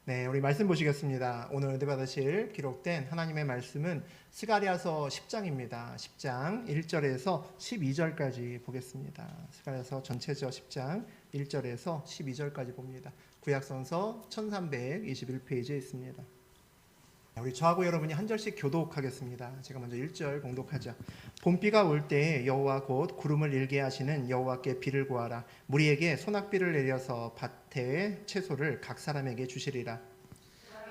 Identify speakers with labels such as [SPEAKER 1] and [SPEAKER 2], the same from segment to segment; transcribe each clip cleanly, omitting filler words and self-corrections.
[SPEAKER 1] 네, 우리 말씀 보시겠습니다. 오늘 은혜 받으실 기록된 하나님의 말씀은 스가랴서 10장입니다. 10장 1절에서 12절까지 보겠습니다. 스가랴서 전체죠. 10장 1절에서 12절까지 봅니다. 구약성서 1321페이지에 있습니다. 우리 저하고 여러분이 한 절씩 교독하겠습니다. 제가 먼저 1절 공독하죠. 봄비가 올 때에 여호와 곧 구름을 일게 하시는 여호와께 비를 구하라. 무리에게 소낙비를 내려서 밭의 채소를 각 사람에게 주시리라.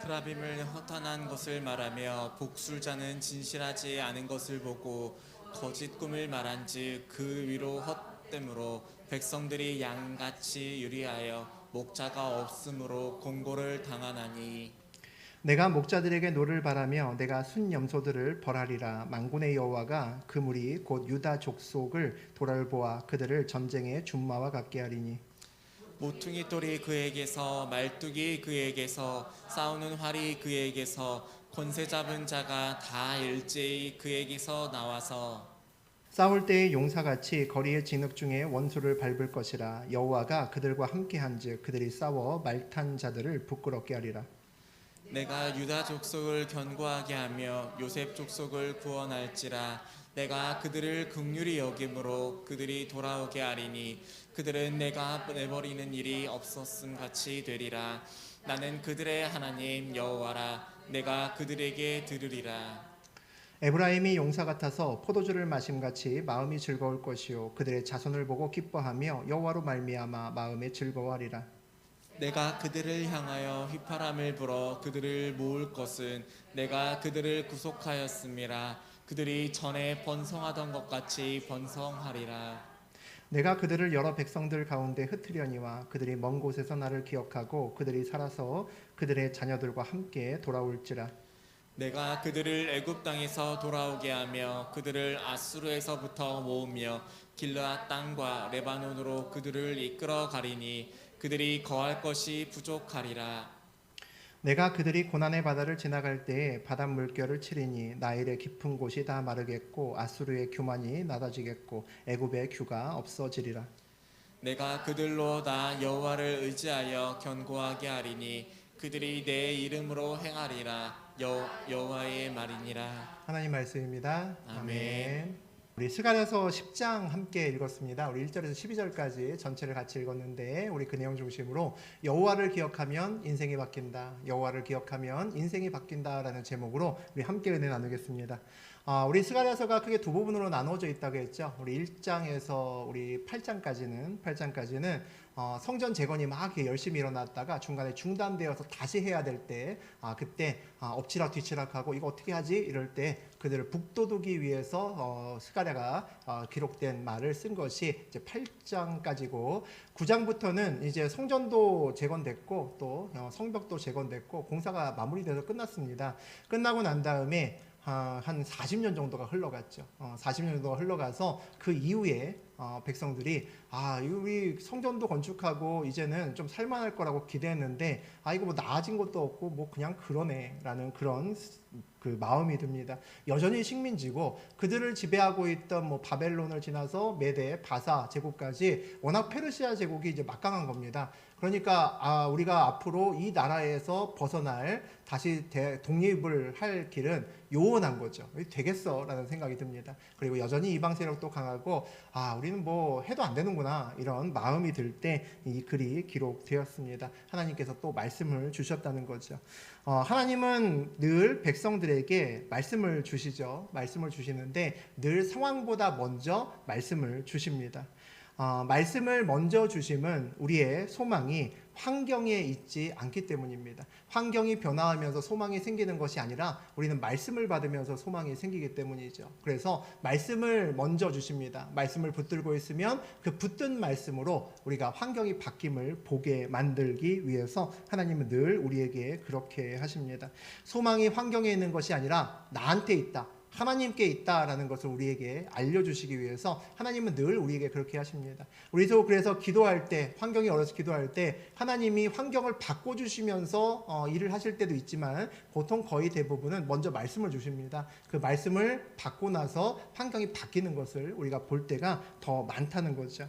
[SPEAKER 2] 트라빔을 허탄한 것을 말하며 복술자는 진실하지 않은 것을 보고 거짓 꿈을 말한즉 그 위로 헛됨으로 백성들이 양같이 유리하여 목자가 없으므로 공고를 당하나니
[SPEAKER 1] 내가 목자들에게 노를 바라며 내가 순 염소들을 벌하리라. 만군의 여호와가 그 무리 곧 유다 족속을 돌아보아 그들을 전쟁의 준마와 같게 하리니
[SPEAKER 2] 모퉁이 돌이 그에게서 말뚝이 그에게서 싸우는 활이 그에게서 권세 잡은 자가 다 일제히 그에게서 나와서
[SPEAKER 1] 싸울 때의 용사같이 거리의 진흙 중에 원수를 밟을 것이라. 여호와가 그들과 함께한즉 그들이 싸워 말탄 자들을 부끄럽게 하리라.
[SPEAKER 2] 내가 유다 족속을 견고하게 하며 요셉 족속을 구원할지라. 내가 그들을 긍휼히 여김으로 그들이 돌아오게 하리니 그들은 내가 내버리는 일이 없었음 같이 되리라. 나는 그들의 하나님 여호와라. 내가 그들에게 들으리라.
[SPEAKER 1] 에브라임이 용사 같아서 포도주를 마심같이 마음이 즐거울 것이요 그들의 자손을 보고 기뻐하며 여호와로 말미암아 마음에 즐거워하리라.
[SPEAKER 2] 내가 그들을 향하여 휘파람을 불어 그들을 모을 것은 내가 그들을 구속하였음이라. 그들이 전에 번성하던 것 같이 번성하리라.
[SPEAKER 1] 내가 그들을 여러 백성들 가운데 흩으려니와 그들이 먼 곳에서 나를 기억하고 그들이 살아서 그들의 자녀들과 함께 돌아올지라.
[SPEAKER 2] 내가 그들을 애굽 땅에서 돌아오게 하며 그들을 아수르에서부터 모으며 길르앗 땅과 레바논으로 그들을 이끌어 가리니 그들이 거할 것이 부족하리라.
[SPEAKER 1] 내가 그들이 고난의 바다를 지나갈 때에 바닷 물결을 치리니 나일의 깊은 곳이 다 마르겠고 아수르의 규만이 낮아지겠고 애굽의 규가 없어지리라.
[SPEAKER 2] 내가 그들로 나 여호와를 의지하여 견고하게 하리니 그들이 내 이름으로 행하리라. 여호와의 말이니라.
[SPEAKER 1] 하나님 말씀입니다.
[SPEAKER 2] 아멘.
[SPEAKER 1] 우리 스가랴서 10장 함께 읽었습니다. 우리 1절에서 12절까지 전체를 같이 읽었는데 우리 그 내용 중심으로 여호와를 기억하면 인생이 바뀐다. 여호와를 기억하면 인생이 바뀐다라는 제목으로 우리 함께 은혜 나누겠습니다. 우리 스가랴서가 크게 두 부분으로 나눠져 있다고 했죠. 우리 1장에서 우리 8장까지는 성전 재건이 막 열심히 일어났다가 중간에 중단되어서 다시 해야 될 때 그때 엎치락 뒤치락하고 이거 어떻게 하지? 이럴 때 그들을 북돋우기 위해서 스가랴가 기록된 말을 쓴 것이 이제 8장까지고 9장부터는 이제 성전도 재건됐고 또 성벽도 재건됐고 공사가 마무리돼서 끝났습니다. 끝나고 난 다음에 한 40년 정도가 흘러갔죠. 40년 정도가 흘러가서 그 이후에 백성들이 우리 성전도 건축하고 이제는 좀 살만할 거라고 기대했는데 이거 뭐 나아진 것도 없고 뭐 그냥 그러네라는 그런 그 마음이 듭니다. 여전히 식민지고 그들을 지배하고 있던 뭐 바벨론을 지나서 메대, 바사 제국까지 워낙 페르시아 제국이 이제 막강한 겁니다. 그러니까 우리가 앞으로 이 나라에서 벗어날 다시 독립을 할 길은 요원한 거죠. 되겠어라는 생각이 듭니다. 그리고 여전히 이방 세력도 강하고 우리는 뭐 해도 안 되는구나 이런 마음이 들 때 이 글이 기록되었습니다. 하나님께서 또 말씀을 주셨다는 거죠. 하나님은 늘 백성들에게 말씀을 주시죠. 말씀을 주시는데 늘 상황보다 먼저 말씀을 주십니다. 말씀을 먼저 주심은 우리의 소망이 환경에 있지 않기 때문입니다. 환경이 변화하면서 소망이 생기는 것이 아니라 우리는 말씀을 받으면서 소망이 생기기 때문이죠. 그래서 말씀을 먼저 주십니다. 말씀을 붙들고 있으면 그 붙든 말씀으로 우리가 환경이 바뀜을 보게 만들기 위해서 하나님은 늘 우리에게 그렇게 하십니다. 소망이 환경에 있는 것이 아니라 나한테 있다. 하나님께 있다라는 것을 우리에게 알려주시기 위해서 하나님은 늘 우리에게 그렇게 하십니다. 우리도 그래서 기도할 때, 환경이 어려서 기도할 때 하나님이 환경을 바꿔주시면서 일을 하실 때도 있지만 보통 거의 대부분은 먼저 말씀을 주십니다. 그 말씀을 받고 나서 환경이 바뀌는 것을 우리가 볼 때가 더 많다는 거죠.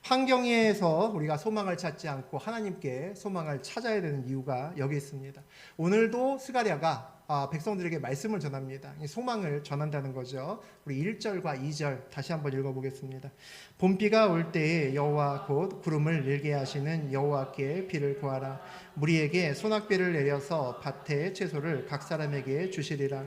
[SPEAKER 1] 환경에서 우리가 소망을 찾지 않고 하나님께 소망을 찾아야 되는 이유가 여기 있습니다. 오늘도 스가랴가 백성들에게 말씀을 전합니다. 소망을 전한다는 거죠. 우리 1절과 2절 다시 한번 읽어보겠습니다. 봄비가 올 때에 여호와 곧 구름을 일게 하시는 여호와께 비를 구하라. 무리에게 소낙비를 내려서 밭의 채소를 각 사람에게 주시리라.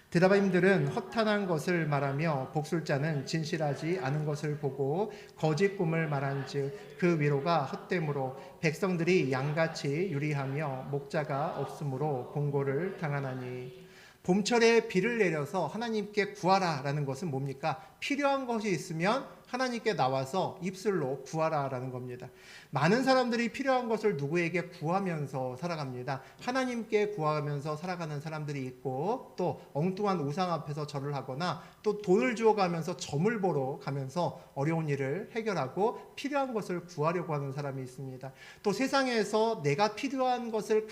[SPEAKER 1] 드라바임들은 허탄한 것을 말하며 복술자는 진실하지 않은 것을 보고 거짓 꿈을 말한즉 그 위로가 헛됨으로 백성들이 양같이 유리하며 목자가 없으므로 공고를 당하나니. 봄철에 비를 내려서 하나님께 구하라라는 것은 뭡니까? 필요한 것이 있으면 하나님께 나와서 입술로 구하라라는 겁니다. 많은 사람들이 필요한 것을 누구에게 구하면서 살아갑니다. 하나님께 구하면서 살아가는 사람들이 있고 또 엉뚱한 우상 앞에서 절을 하거나 또 돈을 주어가면서 점을 보러 가면서 어려운 일을 해결하고 필요한 것을 구하려고 하는 사람이 있습니다. 또 세상에서 내가 필요한 것을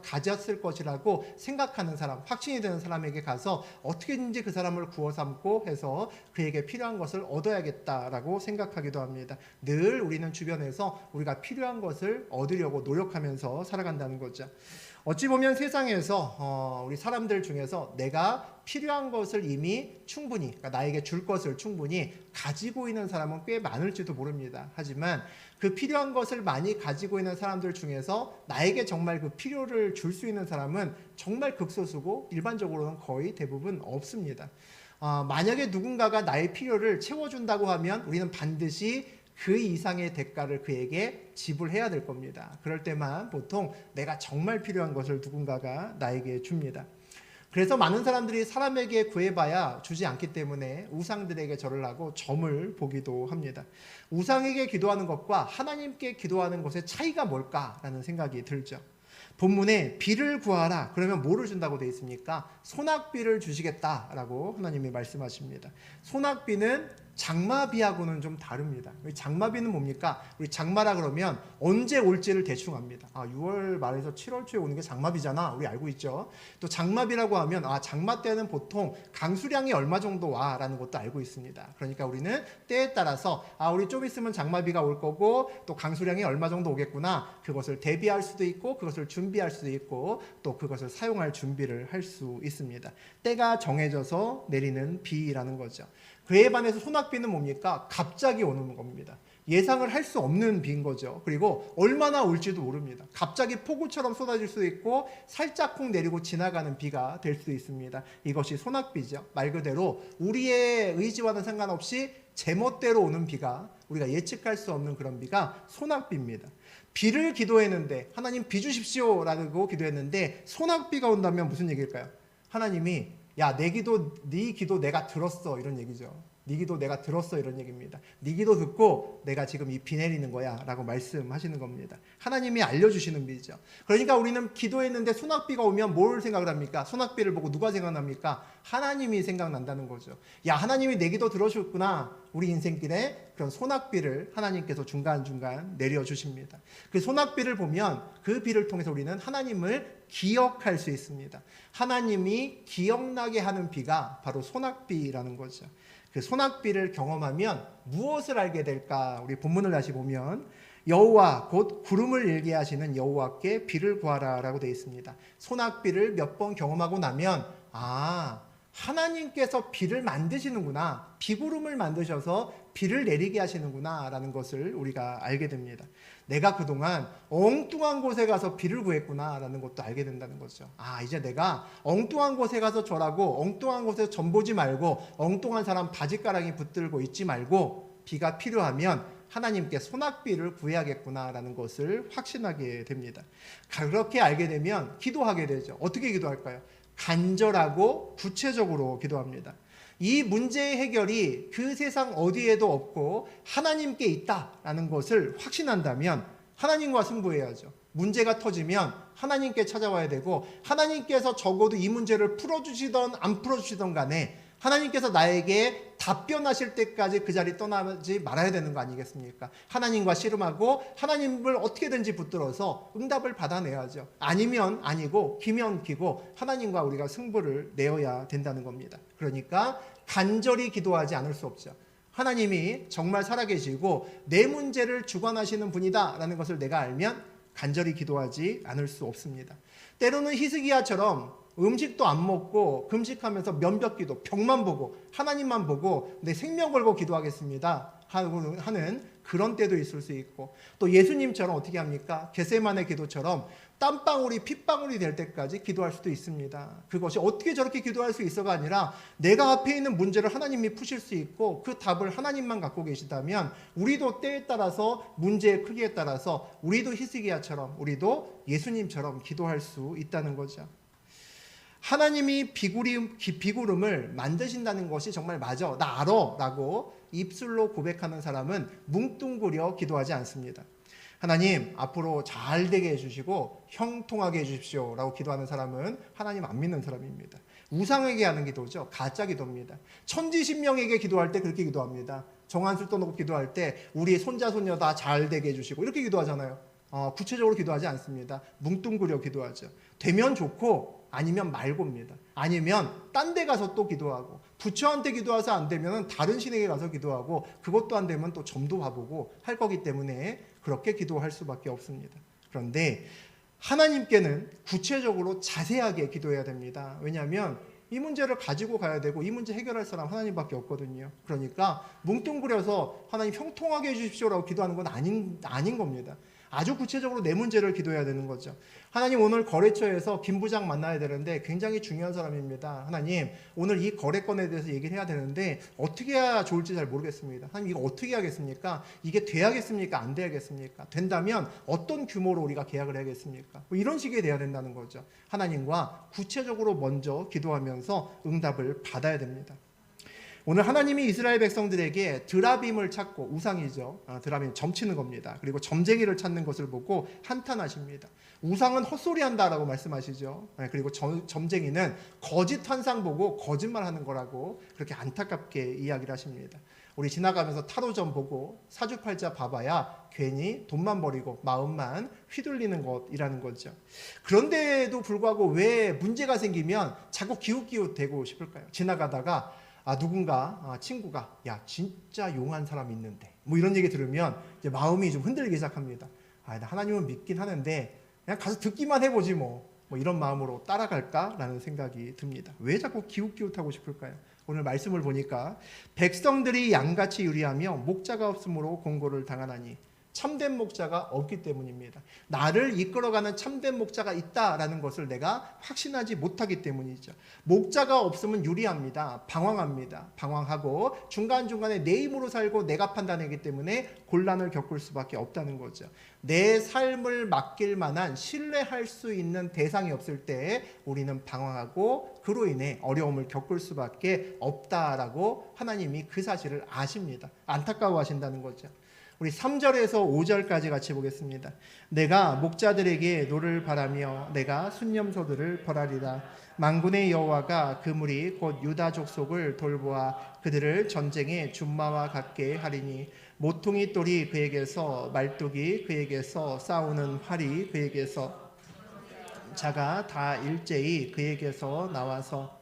[SPEAKER 1] 가졌을 것이라고 생각하는 사람, 확신이 되는 사람에게 가서 어떻게든지 그 사람을 구워 삼고 해서 그에게 필요한 것을 얻어야겠다라고 생각하기도 합니다. 늘 우리는 주변에서 우리가 필요한 것을 얻으려고 노력하면서 살아간다는 거죠. 어찌 보면 세상에서 우리 사람들 중에서 내가 필요한 것을 이미 충분히, 그러니까 나에게 줄 것을 충분히 가지고 있는 사람은 꽤 많을지도 모릅니다. 하지만 그 필요한 것을 많이 가지고 있는 사람들 중에서 나에게 정말 그 필요를 줄 수 있는 사람은 정말 극소수고 일반적으로는 거의 대부분 없습니다. 만약에 누군가가 나의 필요를 채워준다고 하면 우리는 반드시 그 이상의 대가를 그에게 지불해야 될 겁니다. 그럴 때만 보통 내가 정말 필요한 것을 누군가가 나에게 줍니다. 그래서 많은 사람들이 사람에게 구해봐야 주지 않기 때문에 우상들에게 절을 하고 점을 보기도 합니다. 우상에게 기도하는 것과 하나님께 기도하는 것의 차이가 뭘까라는 생각이 들죠. 본문에 비를 구하라 그러면 뭐를 준다고 되어 있습니까? 소낙비를 주시겠다라고 하나님이 말씀하십니다. 소낙비는 장마비하고는 좀 다릅니다. 장마비는 뭡니까? 우리 장마라 그러면 언제 올지를 대충 압니다. 6월 말에서 7월 초에 오는 게 장마비잖아. 우리 알고 있죠. 또 장마비라고 하면 장마 때는 보통 강수량이 얼마 정도 와라는 것도 알고 있습니다. 그러니까 우리는 때에 따라서 우리 좀 있으면 장마비가 올 거고 또 강수량이 얼마 정도 오겠구나. 그것을 대비할 수도 있고 그것을 준비할 수도 있고 또 그것을 사용할 준비를 할 수 있습니다. 때가 정해져서 내리는 비라는 거죠. 그에 반해서 소낙비는 뭡니까? 갑자기 오는 겁니다. 예상을 할 수 없는 비인 거죠. 그리고 얼마나 올지도 모릅니다. 갑자기 폭우처럼 쏟아질 수도 있고 살짝쿵 내리고 지나가는 비가 될 수도 있습니다. 이것이 소낙비죠. 말 그대로 우리의 의지와는 상관없이 제멋대로 오는 비가, 우리가 예측할 수 없는 그런 비가 소낙비입니다. 비를 기도했는데 하나님 비 주십시오 라고 기도했는데 소낙비가 온다면 무슨 얘기일까요? 하나님이 야, 네 기도 내가 들었어 이런 얘기죠. 네 기도 내가 들었어 이런 얘기입니다. 네 기도 듣고 내가 지금 이 비 내리는 거야 라고 말씀하시는 겁니다. 하나님이 알려주시는 비죠. 그러니까 우리는 기도했는데 소낙비가 오면 뭘 생각을 합니까? 소낙비를 보고 누가 생각납니까? 하나님이 생각난다는 거죠. 야, 하나님이 내 기도 들어주셨구나. 우리 인생길에 그런 소낙비를 하나님께서 중간중간 내려주십니다. 그 소낙비를 보면 그 비를 통해서 우리는 하나님을 기억할 수 있습니다. 하나님이 기억나게 하는 비가 바로 소낙비라는 거죠. 그 소낙비를 경험하면 무엇을 알게 될까? 우리 본문을 다시 보면 여호와 곧 구름을 일게 하시는 여호와께 비를 구하라 라고 되어 있습니다. 소낙비를 몇 번 경험하고 나면 하나님께서 비를 만드시는구나, 비구름을 만드셔서 비를 내리게 하시는구나 라는 것을 우리가 알게 됩니다. 내가 그동안 엉뚱한 곳에 가서 비를 구했구나 라는 것도 알게 된다는 거죠. 이제 내가 엉뚱한 곳에 가서 절하고 엉뚱한 곳에 점 보지 말고 엉뚱한 사람 바짓가랑이 붙들고 있지 말고 비가 필요하면 하나님께 소낙비를 구해야겠구나 라는 것을 확신하게 됩니다. 그렇게 알게 되면 기도하게 되죠. 어떻게 기도할까요? 간절하고 구체적으로 기도합니다. 이 문제의 해결이 그 세상 어디에도 없고 하나님께 있다라는 것을 확신한다면 하나님과 승부해야죠. 문제가 터지면 하나님께 찾아와야 되고, 하나님께서 적어도 이 문제를 풀어주시던 안 풀어주시던 간에 하나님께서 나에게 답변하실 때까지 그 자리 떠나지 말아야 되는 거 아니겠습니까? 하나님과 씨름하고 하나님을 어떻게든지 붙들어서 응답을 받아내야죠. 아니면 아니고 기면 기고 하나님과 우리가 승부를 내어야 된다는 겁니다. 그러니까 간절히 기도하지 않을 수 없죠. 하나님이 정말 살아계시고 내 문제를 주관하시는 분이다라는 것을 내가 알면 간절히 기도하지 않을 수 없습니다. 때로는 히스기야처럼 음식도 안 먹고 금식하면서 면벽기도, 벽만 보고 하나님만 보고 내 생명 걸고 기도하겠습니다 하는 그런 때도 있을 수 있고, 또 예수님처럼 어떻게 합니까? 겟세마네 기도처럼 땀방울이 핏방울이 될 때까지 기도할 수도 있습니다. 그것이 어떻게 저렇게 기도할 수 있어가 아니라 내가 앞에 있는 문제를 하나님이 푸실 수 있고 그 답을 하나님만 갖고 계시다면 우리도 때에 따라서 문제의 크기에 따라서 우리도 히스기야처럼 우리도 예수님처럼 기도할 수 있다는 거죠. 하나님이 비구름을 만드신다는 것이 정말 맞아, 나 알아 라고 입술로 고백하는 사람은 뭉뚱그려 기도하지 않습니다. 하나님 앞으로 잘 되게 해주시고 형통하게 해주십시오 라고 기도하는 사람은 하나님 안 믿는 사람입니다. 우상에게 하는 기도죠. 가짜 기도입니다. 천지신명에게 기도할 때 그렇게 기도합니다. 정한술 떠놓고 기도할 때 우리 손자 손녀 다 잘 되게 해주시고 이렇게 기도하잖아요. 구체적으로 기도하지 않습니다. 뭉뚱그려 기도하죠. 되면 좋고 아니면 말고입니다. 아니면 딴 데 가서 또 기도하고, 부처한테 기도해서 안 되면 다른 신에게 가서 기도하고, 그것도 안 되면 또 점도 봐보고 할 거기 때문에 그렇게 기도할 수밖에 없습니다. 그런데 하나님께는 구체적으로 자세하게 기도해야 됩니다. 왜냐하면 이 문제를 가지고 가야 되고 이 문제 해결할 사람 하나님밖에 없거든요. 그러니까 뭉뚱그려서 하나님 형통하게 해주십시오라고 기도하는 건 아닌 겁니다. 아주 구체적으로 내 문제를 기도해야 되는 거죠. 하나님, 오늘 거래처에서 김 부장 만나야 되는데 굉장히 중요한 사람입니다. 하나님, 오늘 이 거래건에 대해서 얘기를 해야 되는데 어떻게 해야 좋을지 잘 모르겠습니다. 하나님, 이거 어떻게 하겠습니까? 이게 돼야겠습니까? 안 돼야겠습니까? 된다면 어떤 규모로 우리가 계약을 해야겠습니까? 뭐 이런 식이 돼야 된다는 거죠. 하나님과 구체적으로 먼저 기도하면서 응답을 받아야 됩니다. 오늘 하나님이 이스라엘 백성들에게 드라빔을 찾고, 우상이죠. 드라빔 점치는 겁니다. 그리고 점쟁이를 찾는 것을 보고 한탄하십니다. 우상은 헛소리한다라고 말씀하시죠. 그리고 점쟁이는 거짓 환상 보고 거짓말하는 거라고 그렇게 안타깝게 이야기를 하십니다. 우리 지나가면서 타로점 보고 사주팔자 봐봐야 괜히 돈만 버리고 마음만 휘둘리는 것이라는 거죠. 그런데도 불구하고 왜 문제가 생기면 자꾸 기웃기웃대고 싶을까요? 지나가다가 누군가 친구가 야 진짜 용한 사람 있는데 뭐 이런 얘기 들으면 이제 마음이 좀 흔들리기 시작합니다. 나 하나님은 믿긴 하는데 그냥 가서 듣기만 해보지 뭐 이런 마음으로 따라갈까라는 생각이 듭니다. 왜 자꾸 기웃기웃하고 싶을까요? 오늘 말씀을 보니까 백성들이 양같이 유리하며 목자가 없으므로 공고를 당하나니, 참된 목자가 없기 때문입니다. 나를 이끌어가는 참된 목자가 있다라는 것을 내가 확신하지 못하기 때문이죠. 목자가 없으면 유리합니다. 방황합니다. 방황하고 중간중간에 내 힘으로 살고 내가 판단하기 때문에 곤란을 겪을 수밖에 없다는 거죠. 내 삶을 맡길 만한 신뢰할 수 있는 대상이 없을 때 우리는 방황하고 그로 인해 어려움을 겪을 수밖에 없다라고 하나님이 그 사실을 아십니다. 안타까워하신다는 거죠. 우리 3절에서 5절까지 같이 보겠습니다. 내가 목자들에게 노를 바라며 내가 순념소들을 벌하리라. 만군의 여호와가 그 무리 곧 유다 족속을 돌보아 그들을 전쟁의 준마와 같게 하리니, 모퉁이 돌이 그에게서, 말뚝이 그에게서, 싸우는 활이 그에게서, 자가 다 일제히 그에게서 나와서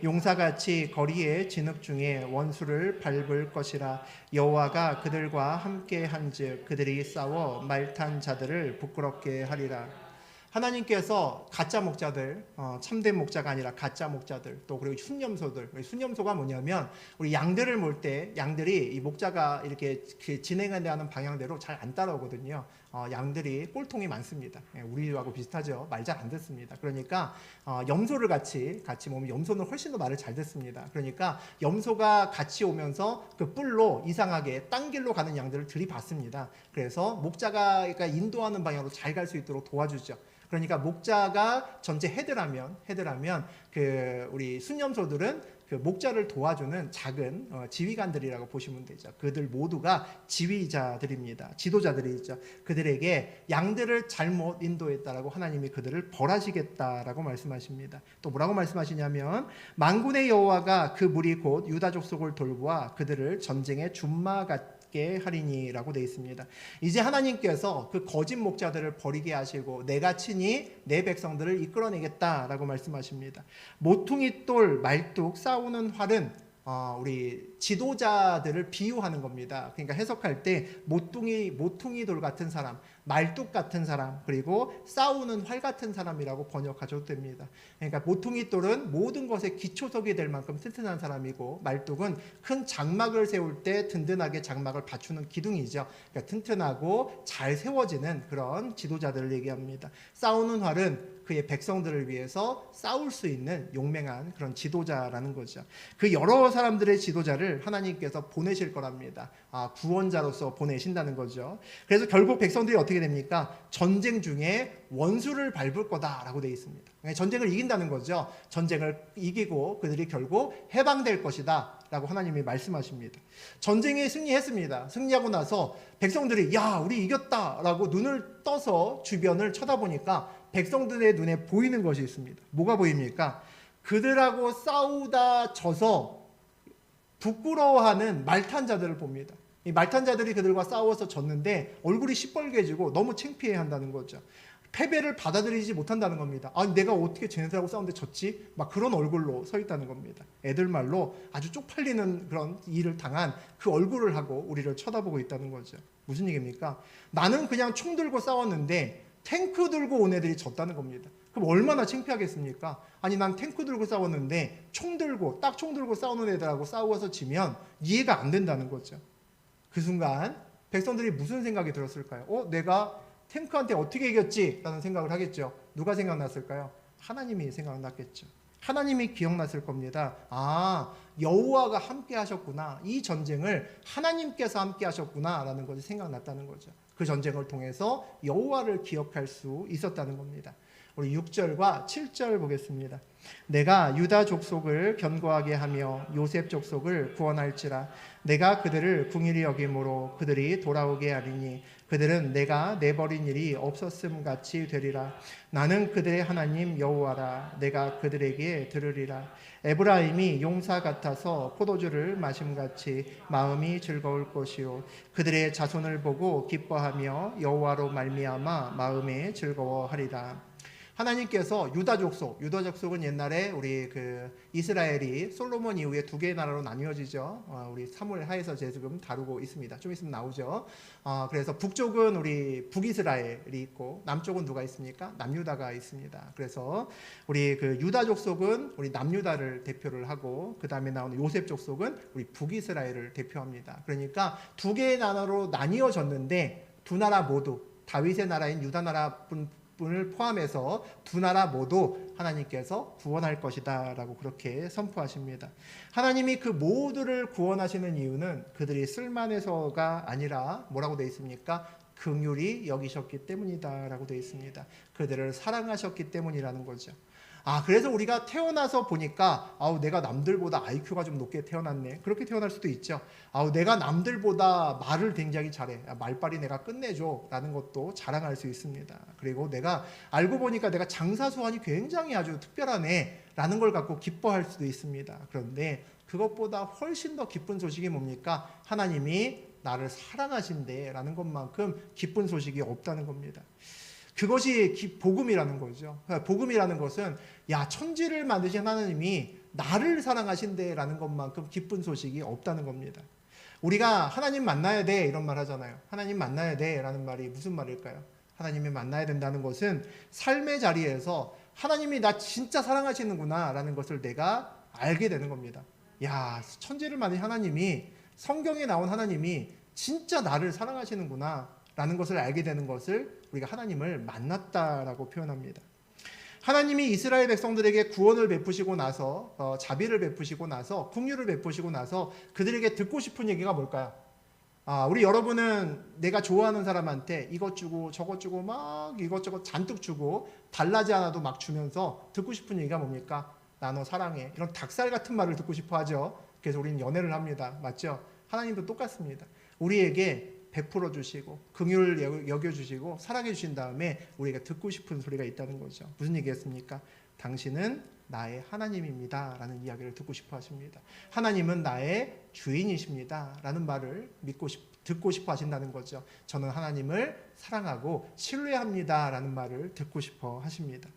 [SPEAKER 1] 용사같이 거리의 진흙 중에 원수를 밟을 것이라. 여호와가 그들과 함께 한즉 그들이 싸워 말탄 자들을 부끄럽게 하리라. 하나님께서 가짜 목자들, 참된 목자가 아니라 가짜 목자들, 또 그리고 순념소들, 순념소가 뭐냐면 우리 양들을 몰 때 양들이 이 목자가 이렇게 진행하는 방향대로 잘 안 따라오거든요. 양들이 꼴통이 많습니다. 우리하고 비슷하죠. 말 잘 안 듣습니다. 그러니까 염소를 같이 모으면 염소는 훨씬 더 말을 잘 듣습니다. 그러니까 염소가 같이 오면서 그 뿔로 이상하게 딴 길로 가는 양들을 들이받습니다. 그래서 목자가 인도하는 방향으로 잘 갈 수 있도록 도와주죠. 그러니까 목자가 전체 헤드라면 그 우리 순념소들은 그 목자를 도와주는 작은 지휘관들이라고 보시면 되죠. 그들 모두가 지휘자들입니다. 지도자들이죠. 그들에게 양들을 잘못 인도했다라고 하나님이 그들을 벌하시겠다라고 말씀하십니다. 또 뭐라고 말씀하시냐면 만군의 여호와가 그 무리 곧 유다 족속을 돌보아 그들을 전쟁에 준마같게 하리니라고 되어 있습니다. 이제 하나님께서 그 거짓 목자들을 버리게 하시고 내가 친히 내 백성들을 이끌어내겠다라고 말씀하십니다. 모퉁이 돌, 말뚝, 싸우는 활은 우리 지도자들을 비유하는 겁니다. 그러니까 해석할 때 모퉁이 돌 같은 사람, 말뚝 같은 사람, 그리고 싸우는 활 같은 사람이라고 번역하셔도 됩니다. 그러니까 모퉁이 돌은 모든 것의 기초석이 될 만큼 튼튼한 사람이고, 말뚝은 큰 장막을 세울 때 든든하게 장막을 받추는 기둥이죠. 그러니까 튼튼하고 잘 세워지는 그런 지도자들을 얘기합니다. 싸우는 활은 그의 백성들을 위해서 싸울 수 있는 용맹한 그런 지도자라는 거죠. 그 여러 사람들의 지도자를 하나님께서 보내실 거랍니다. 구원자로서 보내신다는 거죠. 그래서 결국 백성들이 어떻게 됩니까? 전쟁 중에 원수를 밟을 거다라고 되어 있습니다. 전쟁을 이긴다는 거죠. 전쟁을 이기고 그들이 결국 해방될 것이다 라고 하나님이 말씀하십니다. 전쟁에 승리했습니다. 승리하고 나서 백성들이 야 우리 이겼다 라고 눈을 떠서 주변을 쳐다보니까 백성들의 눈에 보이는 것이 있습니다. 뭐가 보입니까? 그들하고 싸우다 져서 부끄러워하는 말탄자들을 봅니다. 이 말탄자들이 그들과 싸워서 졌는데 얼굴이 시뻘개지고 너무 창피해한다는 거죠. 패배를 받아들이지 못한다는 겁니다. 내가 어떻게 쟤네들하고 싸우는데 졌지? 막 그런 얼굴로 서 있다는 겁니다. 애들 말로 아주 쪽팔리는 그런 일을 당한 그 얼굴을 하고 우리를 쳐다보고 있다는 거죠. 무슨 얘기입니까? 나는 그냥 총 들고 싸웠는데 탱크 들고 온 애들이 졌다는 겁니다. 그럼 얼마나 창피하겠습니까? 난 탱크 들고 싸웠는데 총 들고 싸우는 애들하고 싸워서 지면 이해가 안 된다는 거죠. 그 순간 백성들이 무슨 생각이 들었을까요? 내가 탱크한테 어떻게 이겼지? 라는 생각을 하겠죠. 누가 생각났을까요? 하나님이 생각났겠죠. 하나님이 기억났을 겁니다. 여호와가 함께 하셨구나. 이 전쟁을 하나님께서 함께 하셨구나 라는 것이 생각났다는 거죠. 그 전쟁을 통해서 여호와를 기억할 수 있었다는 겁니다. 우리 6절과 7절 보겠습니다. 내가 유다 족속을 견고하게 하며 요셉 족속을 구원할지라. 내가 그들을 궁일이 여김으로 그들이 돌아오게 하리니 그들은 내가 내버린 일이 없었음 같이 되리라. 나는 그들의 하나님 여호와라. 내가 그들에게 들으리라. 에브라임이 용사 같아서 포도주를 마심같이 마음이 즐거울 것이요 그들의 자손을 보고 기뻐하며 여호와로 말미암아 마음에 즐거워하리라. 하나님께서 유다 족속은 옛날에 우리 그 이스라엘이 솔로몬 이후에 두 개의 나라로 나뉘어지죠. 우리 사무엘 하에서 지금 다루고 있습니다. 좀 있으면 나오죠. 그래서 북쪽은 우리 북이스라엘이 있고 남쪽은 누가 있습니까? 남유다가 있습니다. 그래서 우리 그 유다 족속은 우리 남유다를 대표를 하고 그 다음에 나오는 요셉 족속은 우리 북이스라엘을 대표합니다. 그러니까 두 개의 나라로 나뉘어졌는데 두 나라 모두 다윗의 나라인 유다 나라뿐을 포함해서 두 나라 모두 하나님께서 구원할 것이다 라고 그렇게 선포하십니다. 하나님이 그 모두를 구원하시는 이유는 그들이 쓸만해서가 아니라 뭐라고 되어 있습니까? 긍휼히 여기셨기 때문이다 라고 되어 있습니다. 그들을 사랑하셨기 때문이라는 거죠. 그래서 우리가 태어나서 보니까 내가 남들보다 IQ가 좀 높게 태어났네. 그렇게 태어날 수도 있죠. 내가 남들보다 말을 굉장히 잘해. 말빨이 내가 끝내줘 라는 것도 자랑할 수 있습니다. 그리고 내가 알고 보니까 내가 장사수완이 굉장히 아주 특별하네 라는 걸 갖고 기뻐할 수도 있습니다. 그런데 그것보다 훨씬 더 기쁜 소식이 뭡니까? 하나님이 나를 사랑하신대 라는 것만큼 기쁜 소식이 없다는 겁니다. 그것이 복음이라는 거죠. 복음이라는 것은 천지를 만드신 하나님이 나를 사랑하신대라는 것만큼 기쁜 소식이 없다는 겁니다. 우리가 하나님 만나야 돼 이런 말 하잖아요. 하나님 만나야 돼 라는 말이 무슨 말일까요? 하나님이 만나야 된다는 것은 삶의 자리에서 하나님이 나 진짜 사랑하시는구나 라는 것을 내가 알게 되는 겁니다. 천지를 만드신 하나님이, 성경에 나온 하나님이 진짜 나를 사랑하시는구나 라는 것을 알게 되는 것을 우리가 하나님을 만났다라고 표현합니다. 하나님이 이스라엘 백성들에게 구원을 베푸시고 나서 자비를 베푸시고 나서 긍휼을 베푸시고 나서 그들에게 듣고 싶은 얘기가 뭘까요? 우리 여러분은 내가 좋아하는 사람한테 이것 주고 저것 주고 막 이것저것 잔뜩 주고 달라지 않아도 막 주면서 듣고 싶은 얘기가 뭡니까? 나 너 사랑해. 이런 닭살 같은 말을 듣고 싶어 하죠. 그래서 우리는 연애를 합니다. 맞죠? 하나님도 똑같습니다. 우리에게 베풀어 주시고 긍휼을 여겨 주시고 사랑해 주신 다음에 우리가 듣고 싶은 소리가 있다는 거죠. 무슨 얘기였습니까? 당신은 나의 하나님입니다 라는 이야기를 듣고 싶어 하십니다. 하나님은 나의 주인이십니다 라는 말을 듣고 싶어 하신다는 거죠. 저는 하나님을 사랑하고 신뢰합니다 라는 말을 듣고 싶어 하십니다.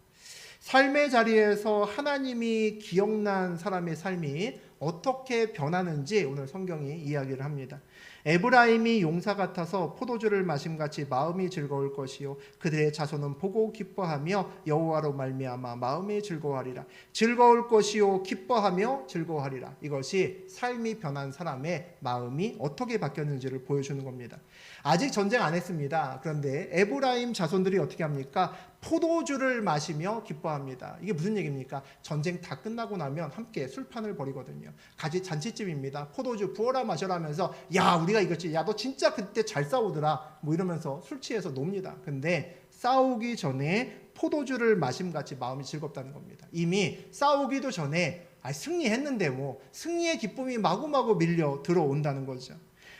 [SPEAKER 1] 삶의 자리에서 하나님이 기억난 사람의 삶이 어떻게 변하는지 오늘 성경이 이야기를 합니다. 에브라임이 용사 같아서 포도주를 마심같이 마음이 즐거울 것이요 그들의 자손은 보고 기뻐하며 여호와로 말미암아 마음이 즐거워하리라. 즐거울 것이요 기뻐하며 즐거워하리라. 이것이 삶이 변한 사람의 마음이 어떻게 바뀌었는지를 보여주는 겁니다. 아직 전쟁 안 했습니다. 그런데 에브라임 자손들이 어떻게 합니까? 포도주를 마시며 기뻐합니다. 이게 무슨 얘기입니까? 전쟁 다 끝나고 나면 함께 술판을 벌이거든요. 가지 잔치집입니다. 포도주 부어라 마셔라 하면서 야 우리가 이겼지. 야 너 진짜 그때 잘 싸우더라. 뭐 이러면서 술 취해서 놉니다. 근데 싸우기 전에 포도주를 마심같이 마음이 즐겁다는 겁니다. 이미 싸우기도 전에 승리했는데 뭐 승리의 기쁨이 마구마구 밀려 들어온다는 거죠.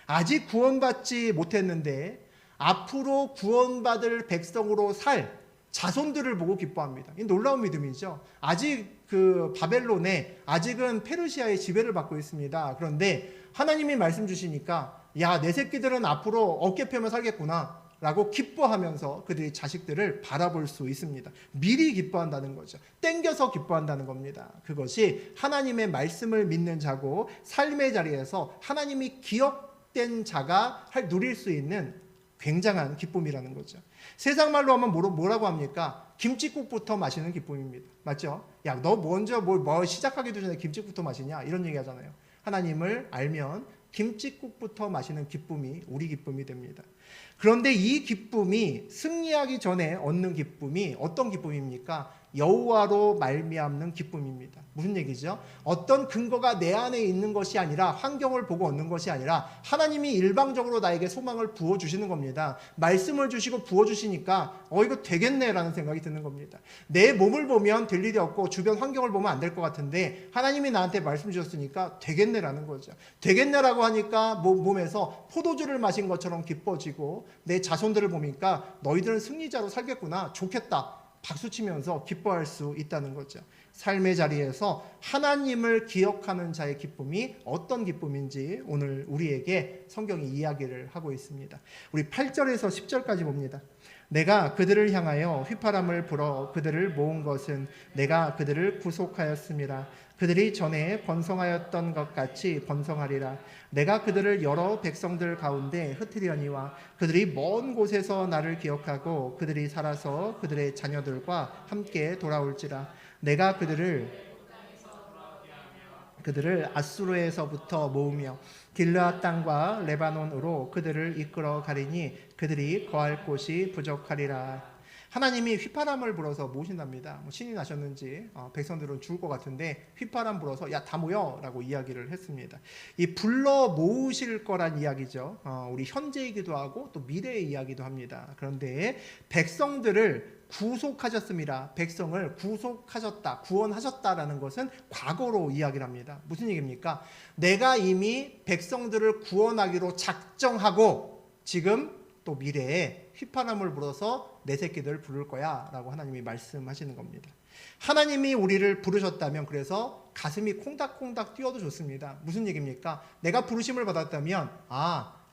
[SPEAKER 1] 아직 구원받지 못했는데 앞으로 구원받을 백성으로 살 자손들을 보고 기뻐합니다. 이 놀라운 믿음이죠. 아직 그 바벨론에 아직은 페르시아의 지배를 받고 있습니다. 그런데 하나님이 말씀 주시니까 야, 내 새끼들은 앞으로 어깨 펴며 살겠구나 라고 기뻐하면서 그들이 자식들을 바라볼 수 있습니다. 미리 기뻐한다는 거죠. 땡겨서 기뻐한다는 겁니다. 그것이 하나님의 말씀을 믿는 자고 삶의 자리에서 하나님이 기억된 자가 누릴 수 있는 굉장한 기쁨이라는 거죠. 세상 말로 하면 뭐라고 합니까? 김칫국부터 마시는 기쁨입니다. 맞죠? 야, 너 먼저 뭐 시작하기도 전에 김칫국부터 마시냐? 이런 얘기 하잖아요. 하나님을 알면 김칫국부터 마시는 기쁨이 우리 기쁨이 됩니다. 그런데 이 기쁨이 승리하기 전에 얻는 기쁨이 어떤 기쁨입니까? 여호와로 말미암는 기쁨입니다. 무슨 얘기죠? 어떤 근거가 내 안에 있는 것이 아니라 환경을 보고 얻는 것이 아니라 하나님이 일방적으로 나에게 소망을 부어주시는 겁니다. 말씀을 주시고 부어주시니까 이거 되겠네라는 생각이 드는 겁니다. 내 몸을 보면 될 일이 없고 주변 환경을 보면 안 될 것 같은데 하나님이 나한테 말씀 주셨으니까 되겠네라는 거죠. 되겠네라고 하니까 몸에서 포도주를 마신 것처럼 기뻐지고 내 자손들을 보니까 너희들은 승리자로 살겠구나, 좋겠다, 박수치면서 기뻐할 수 있다는 거죠. 삶의 자리에서 하나님을 기억하는 자의 기쁨이 어떤 기쁨인지 오늘 우리에게 성경이 이야기를 하고 있습니다. 우리 8절에서 10절까지 봅니다. 내가 그들을 향하여 휘파람을 불어 그들을 모은 것은 내가 그들을 구속하였음이라. 그들이 전에 번성하였던 것 같이 번성하리라. 내가 그들을 여러 백성들 가운데 흩으려니와 그들이 먼 곳에서 나를 기억하고 그들이 살아서 그들의 자녀들과 함께 돌아올지라. 내가 그들을 아수르에서부터 모으며 길르앗 땅과 레바논으로 그들을 이끌어 가리니 그들이 거할 곳이 부족하리라. 하나님이 휘파람을 불어서 모으신답니다. 신이 나셨는지 백성들은 죽을 것 같은데 휘파람 불어서 야, 다 모여 라고 이야기를 했습니다. 이 불러 모으실 거란 이야기죠. 우리 현재이기도 하고 또 미래의 이야기도 합니다. 그런데 백성들을 구속하셨습니다. 백성을 구속하셨다, 구원하셨다라는 것은 과거로 이야기를 합니다. 무슨 얘기입니까? 내가 이미 백성들을 구원하기로 작정하고 지금 또 미래에 휘파람을 불어서 내 새끼들 부를 거야 라고 하나님이 말씀하시는 겁니다. 하나님이 우리를 부르셨다면 그래서 가슴이 콩닥콩닥 뛰어도 좋습니다. 무슨 얘기입니까? 내가 부르심을 받았다면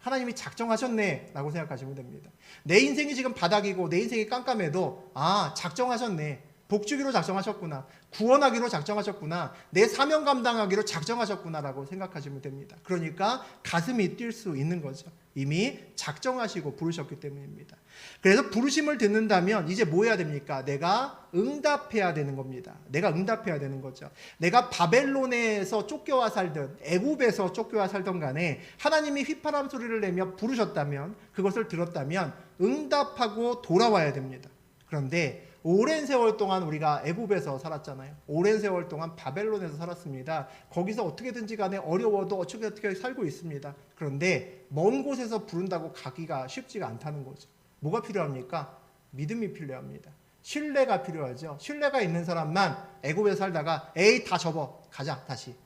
[SPEAKER 1] 하나님이 작정하셨네 라고 생각하시면 됩니다. 내 인생이 지금 바닥이고 내 인생이 깜깜해도 작정하셨네, 복주기로 작정하셨구나, 구원하기로 작정하셨구나, 내 사명 감당하기로 작정하셨구나 라고 생각하시면 됩니다. 그러니까 가슴이 뛸 수 있는 거죠. 이미 작정하시고 부르셨기 때문입니다. 그래서 부르심을 듣는다면 이제 뭐 해야 됩니까? 내가 응답해야 되는 겁니다. 내가 응답해야 되는 거죠. 내가 바벨론에서 쫓겨와 살든 애굽에서 쫓겨와 살던 간에 하나님이 휘파람 소리를 내며 부르셨다면, 그것을 들었다면 응답하고 돌아와야 됩니다. 그런데 오랜 세월 동안 우리가 애굽에서 살았잖아요. 오랜 세월 동안 바벨론에서 살았습니다. 거기서 어떻게든지 간에 어려워도 어떻게 살고 있습니다. 그런데 먼 곳에서 부른다고 가기가 쉽지가 않다는 거죠. 뭐가 필요합니까? 믿음이 필요합니다. 신뢰가 필요하죠. 신뢰가 있는 사람만 애굽에 살다가 에이 다 접어 가자 다시.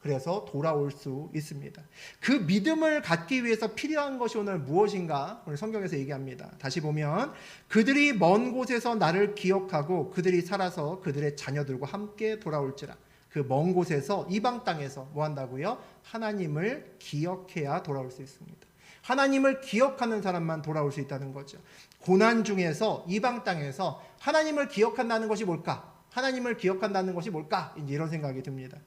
[SPEAKER 1] 그래서 돌아올 수 있습니다. 그 믿음을 갖기 위해서 필요한 것이 오늘 무엇인가? 오늘 성경에서 얘기합니다. 다시 보면 그들이 먼 곳에서 나를 기억하고 그들이 살아서 그들의 자녀들과 함께 돌아올지라. 그 먼 곳에서 이방 땅에서 뭐 한다고요? 하나님을 기억해야 돌아올 수 있습니다. 하나님을 기억하는 사람만 돌아올 수 있다는 거죠. 고난 중에서 이방 땅에서 하나님을 기억한다는 것이 뭘까? 하나님을 기억한다는 것이 뭘까? 이제 이런 생각이 듭니다.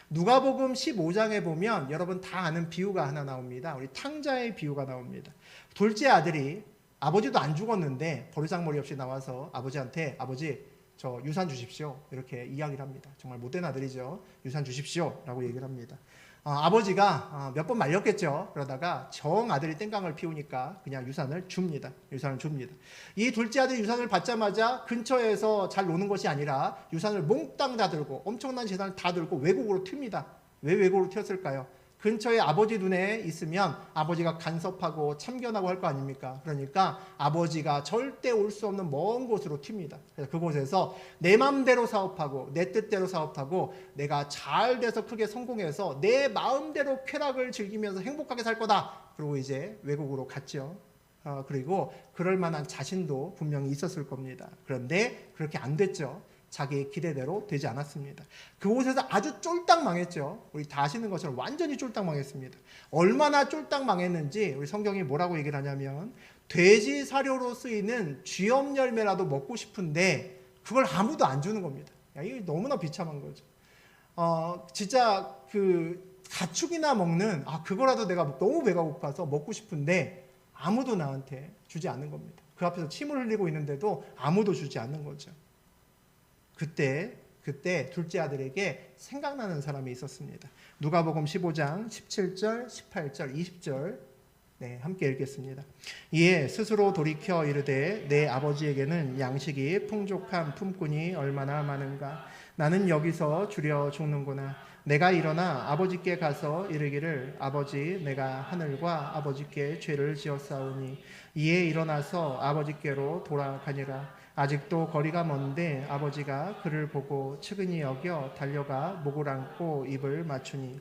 [SPEAKER 1] 누가복음 15장에 보면 여러분 다 아는 비유가 하나 나옵니다. 우리 탕자의 비유가 나옵니다. 둘째 아들이 아버지도 안 죽었는데 버르장머리 없이 나와서 아버지한테 아버지 저 유산 주십시오 이렇게 이야기를 합니다. 정말 못된 아들이죠. 유산 주십시오 라고 얘기를 합니다. 아버지가 몇 번 말렸겠죠. 그러다가 정 아들이 땡깡을 피우니까 그냥 유산을 줍니다. 이 둘째 아들이 유산을 받자마자 근처에서 잘 노는 것이 아니라 유산을 몽땅 다 들고 엄청난 재산을 다 들고 외국으로 튑니다. 왜 외국으로 튀었을까요? 근처에 아버지 눈에 있으면 아버지가 간섭하고 참견하고 할 거 아닙니까? 그러니까 아버지가 절대 올 수 없는 먼 곳으로 튑니다. 그래서 그곳에서 내 맘대로 사업하고 내 뜻대로 사업하고 내가 잘 돼서 크게 성공해서 내 마음대로 쾌락을 즐기면서 행복하게 살 거다. 그리고 이제 외국으로 갔죠. 그리고 그럴 만한 자신도 분명히 있었을 겁니다. 그런데 그렇게 안 됐죠. 자기의 기대대로 되지 않았습니다. 그곳에서 아주 쫄딱 망했죠. 우리 다 아시는 것처럼 완전히 쫄딱 망했습니다. 얼마나 쫄딱 망했는지 우리 성경이 뭐라고 얘기를 하냐면 돼지 사료로 쓰이는 쥐엄 열매라도 먹고 싶은데 그걸 아무도 안 주는 겁니다. 야, 이게 너무나 비참한 거죠. 진짜 그 가축이나 먹는 그거라도 내가 너무 배가 고파서 먹고 싶은데 아무도 나한테 주지 않는 겁니다. 그 앞에서 침을 흘리고 있는데도 아무도 주지 않는 거죠. 그때 둘째 아들에게 생각나는 사람이 있었습니다. 누가복음 15장 17절, 18절, 20절 함께 읽겠습니다. 이에 스스로 돌이켜 이르되 내 아버지에게는 양식이 풍족한 품꾼이 얼마나 많은가. 나는 여기서 주려 죽는구나. 내가 일어나 아버지께 가서 이르기를 아버지 내가 하늘과 아버지께 죄를 지었사오니 이에 일어나서 아버지께로 돌아가니라. 아직도 거리가 먼데 아버지가 그를 보고 측은히 여겨 달려가 목을 안고 입을 맞추니.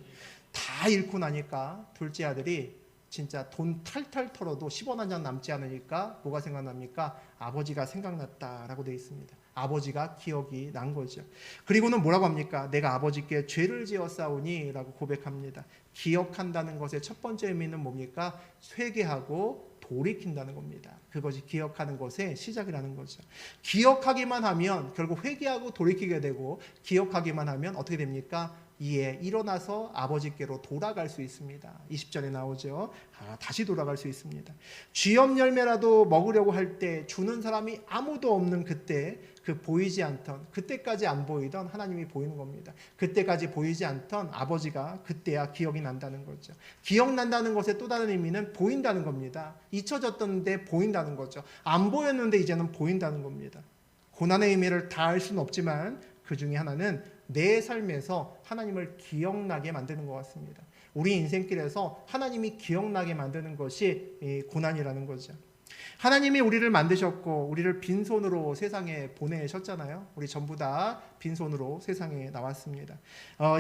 [SPEAKER 1] 다 잃고 나니까 둘째 아들이 진짜 돈 탈탈 털어도 10원 한 장 남지 않으니까 뭐가 생각납니까? 아버지가 생각났다라고 되어 있습니다. 아버지가 기억이 난 거죠. 그리고는 뭐라고 합니까? 내가 아버지께 죄를 지었사오니 라고 고백합니다. 기억한다는 것의 첫 번째 의미는 뭡니까? 회개하고 돌이킨다는 겁니다. 그것이 기억하는 것의 시작이라는 거죠. 기억하기만 하면 결국 회개하고 돌이키게 되고 기억하기만 하면 어떻게 됩니까? 이에 일어나서 아버지께로 돌아갈 수 있습니다. 20절에 나오죠. 다시 돌아갈 수 있습니다. 쥐엄 열매라도 먹으려고 할 때 주는 사람이 아무도 없는 그때 그 보이지 않던 그때까지 안 보이던 하나님이 보이는 겁니다. 그때까지 보이지 않던 아버지가 그때야 기억이 난다는 거죠. 기억난다는 것의 또 다른 의미는 보인다는 겁니다. 잊혀졌던데 보인다는 거죠. 안 보였는데 이제는 보인다는 겁니다. 고난의 의미를 다 알 수는 없지만 그 중에 하나는 내 삶에서 하나님을 기억나게 만드는 것 같습니다. 우리 인생길에서 하나님이 기억나게 만드는 것이 고난이라는 거죠. 하나님이 우리를 만드셨고 우리를 빈손으로 세상에 보내셨잖아요. 우리 전부 다 빈손으로 세상에 나왔습니다.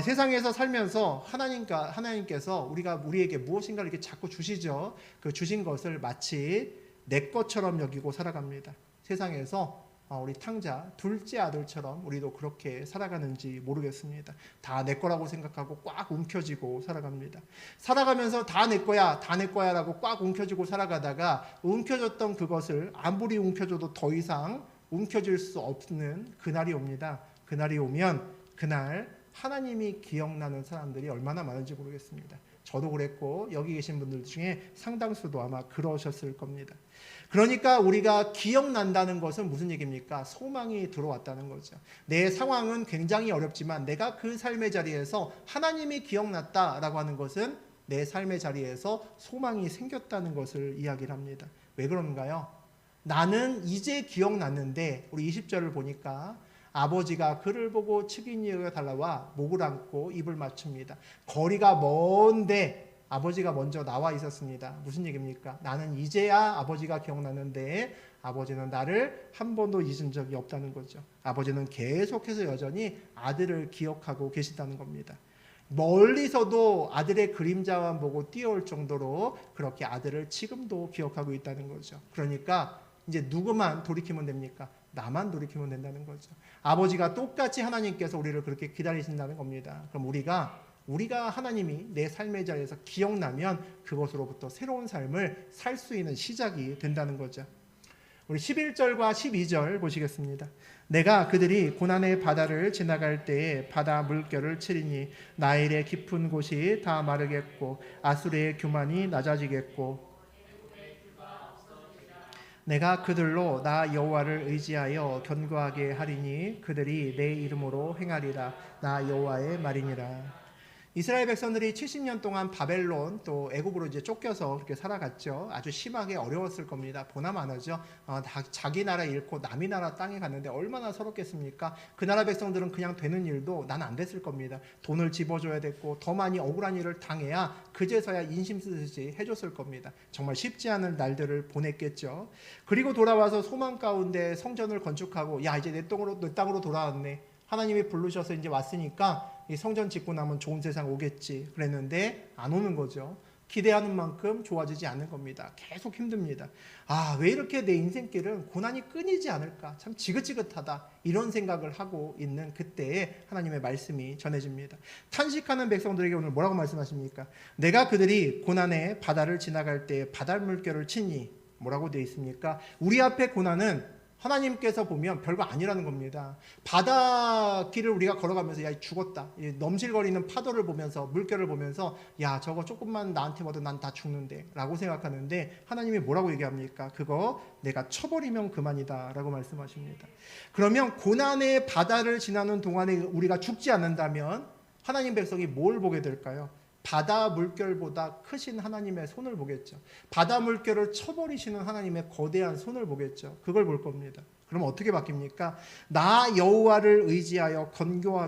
[SPEAKER 1] 세상에서 살면서 하나님께서 우리에게 무엇인가를 이렇게 자꾸 주시죠. 그 주신 것을 마치 내 것처럼 여기고 살아갑니다. 세상에서 우리 탕자 둘째 아들처럼 우리도 그렇게 살아가는지 모르겠습니다. 다 내 거라고 생각하고 꽉 움켜쥐고 살아갑니다. 살아가면서 다 내 거야 다 내 거야 라고 꽉 움켜쥐고 살아가다가 움켜졌던 그것을 아무리 움켜줘도 더 이상 움켜질 수 없는 그날이 옵니다. 그날이 오면 그날 하나님이 기억나는 사람들이 얼마나 많은지 모르겠습니다. 저도 그랬고 여기 계신 분들 중에 상당수도 아마 그러셨을 겁니다. 그러니까 우리가 기억난다는 것은 무슨 얘기입니까? 소망이 들어왔다는 거죠. 내 상황은 굉장히 어렵지만 내가 그 삶의 자리에서 하나님이 기억났다라고 하는 것은 내 삶의 자리에서 소망이 생겼다는 것을 이야기를 합니다. 왜 그런가요? 나는 이제 기억났는데 우리 20절을 보니까 아버지가 그를 보고 측은히 여겨 달려와 목을 안고 입을 맞춥니다. 거리가 먼데 아버지가 먼저 나와 있었습니다. 무슨 얘기입니까? 나는 이제야 아버지가 기억나는데 아버지는 나를 한 번도 잊은 적이 없다는 거죠. 아버지는 계속해서 여전히 아들을 기억하고 계시다는 겁니다. 멀리서도 아들의 그림자만 보고 뛰어올 정도로 그렇게 아들을 지금도 기억하고 있다는 거죠. 그러니까 이제 누구만 돌이키면 됩니까? 나만 돌이키면 된다는 거죠. 아버지가 똑같이 하나님께서 우리를 그렇게 기다리신다는 겁니다. 그럼 우리가 하나님이 내 삶의 자리에서 기억나면 그것으로부터 새로운 삶을 살 수 있는 시작이 된다는 거죠. 우리 11절과 12절 보시겠습니다. 내가 그들이 고난의 바다를 지나갈 때에 바다 물결을 치리니 나일의 깊은 곳이 다 마르겠고 아수르의 규만이 낮아지겠고 내가 그들로 나 여호와를 의지하여 견고하게 하리니 그들이 내 이름으로 행하리라. 나 여호와의 말이니라. 이스라엘 백성들이 70년 동안 바벨론 또 애굽으로 이제 쫓겨서 그렇게 살아갔죠. 아주 심하게 어려웠을 겁니다. 보나마나죠. 자기 나라 잃고 남의 나라 땅에 갔는데 얼마나 서럽겠습니까? 그 나라 백성들은 그냥 되는 일도 난 안 됐을 겁니다. 돈을 집어줘야 됐고 더 많이 억울한 일을 당해야 그제서야 인심 쓰듯이 해줬을 겁니다. 정말 쉽지 않은 날들을 보냈겠죠. 그리고 돌아와서 소망 가운데 성전을 건축하고 야 이제 내 땅으로 돌아왔네. 하나님이 부르셔서 이제 왔으니까 이 성전 짓고 나면 좋은 세상 오겠지 그랬는데 안 오는 거죠. 기대하는 만큼 좋아지지 않는 겁니다. 계속 힘듭니다. 왜 이렇게 내 인생길은 고난이 끊이지 않을까? 참 지긋지긋하다. 이런 생각을 하고 있는 그때에 하나님의 말씀이 전해집니다. 탄식하는 백성들에게 오늘 뭐라고 말씀하십니까? 내가 그들이 고난의 바다를 지나갈 때 바다 물결을 치니 뭐라고 되어 있습니까? 우리 앞에 고난은 하나님께서 보면 별거 아니라는 겁니다. 바닷길을 우리가 걸어가면서 야 죽었다. 넘실거리는 파도를 보면서 물결을 보면서 야 저거 조금만 나한테 와도 난 다 죽는데 라고 생각하는데 하나님이 뭐라고 얘기합니까? 그거 내가 쳐버리면 그만이다 라고 말씀하십니다. 그러면 고난의 바다를 지나는 동안에 우리가 죽지 않는다면 하나님 백성이 뭘 보게 될까요? 바다 물결보다 크신 하나님의 손을 보겠죠. 바다 물결을 쳐버리시는 하나님의 거대한 손을 보겠죠. 그걸 볼 겁니다. 그럼 어떻게 바뀝니까? 나 여호와를 의지하여